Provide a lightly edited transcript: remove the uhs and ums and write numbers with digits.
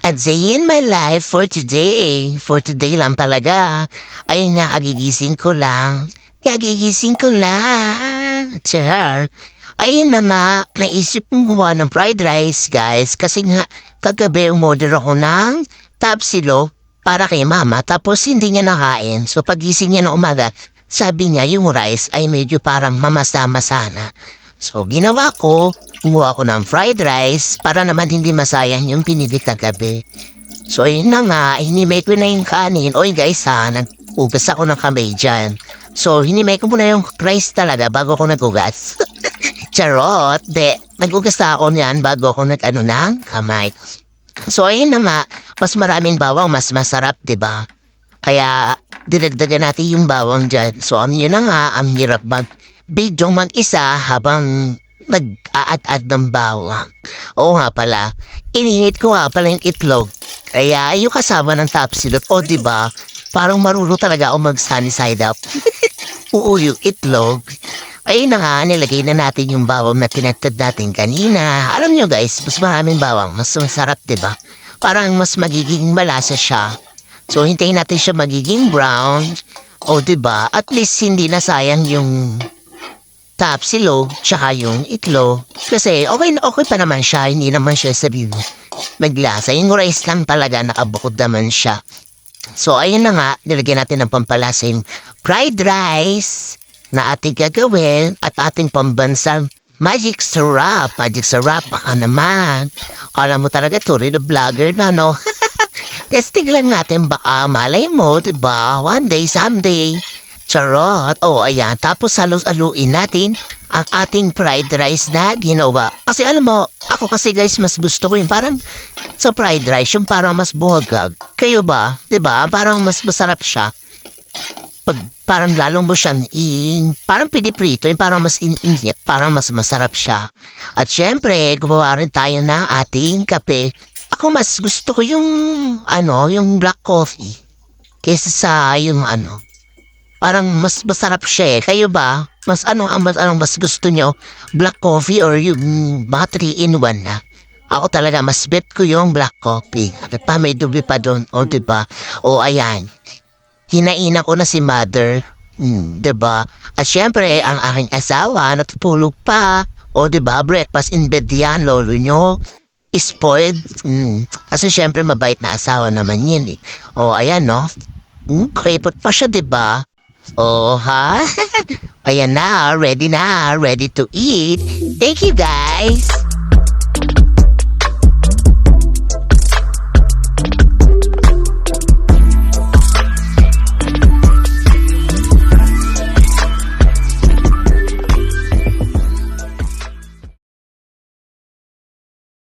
A day in my life for today. For today lang talaga. Ayun nga, kagigising ko lang. Kagigising ko lang. Char. Ayun na nga, naisip kong gumawa ng fried rice, guys. Kasi nga, kagabi umorder ako ng tapsilo para kay mama. Tapos hindi niya nakain. So pagising niya ng umaga, sabi niya yung rice ay medyo parang mamasa-masa na. So ginawa ko, kumuha ko ng fried rice para naman hindi masayang yung pinilit na gabi. So yun na nga, hinimay ko na yung kanin. Oy guys ha, nag-ugas ako ng kamay dyan. So hinimay ko muna yung rice talaga bago ako nag-ugas. Charot, nag-ugas na ako niyan bago ako nag-ano ng kamay. So ayun na nga, mas maraming bawang, mas masarap, diba? Kaya dinagdagan natin yung bawang dyan. So yun na nga, ang hirap bidyong mag-isa habang nag-aad-ad ng bawang. Oo nga pala, ininit ko nga pala yung itlog. Kaya yung kasama ng tapsilot, o diba, parang marunong talaga ako mag-sunny side up. Oo, yung itlog. Ayun na nga, nilagay na natin yung bawang na tinatad natin kanina. Alam nyo guys, mas maraming bawang, mas masarap, diba? Parang mas magiging malasa siya. So, hintayin natin siya magiging brown. O diba, at least hindi na sayang yung tapsilog, tsaka yung itlog. Kasi okay pa naman siya, hindi naman siya sabihin maglasa. Yung rice lang talaga, nakabukod naman siya. So, ayun na nga, nilagyan natin ng pampalasa yung fried rice na ating gagawin at ating pambansang magic syrup. Magic syrup, baka naman. Alam mo talaga, turi na vlogger na, no? Testing lang natin, baka malay mo, diba? One day, someday. Charot. Oh, ayan. Tapos haluin natin ang ating fried rice na ginawa. Kasi alam mo, ako kasi guys, mas gusto ko yung parang sa fried rice, yung parang mas buhagag. Kayo ba? Diba? Parang mas masarap siya. Pag parang lalong mo siyang parang piniprito, yung parang mas init, parang mas masarap siya. At syempre, gumawa rin tayo ng ating kape. Ako mas gusto ko yung, yung black coffee. Kesa sa yung parang mas masarap siya eh. Kayo ba? Mas gusto nyo? Black coffee or yung mga 3-in-1 na? Ako talaga, mas bet ko yung black coffee. At pa may dubi pa doon. O diba? O ayan. Hinaina ko na si mother. Diba? At syempre, ang aking asawa natutulog pa. O diba? Breakfast in bed yan, lolo nyo. Spoiled. Kasi syempre, mabait na asawa naman yun eh. O ayan no. Kripot pa siya, diba? Oh, ha? Ayan na, ready to eat. Thank you, guys.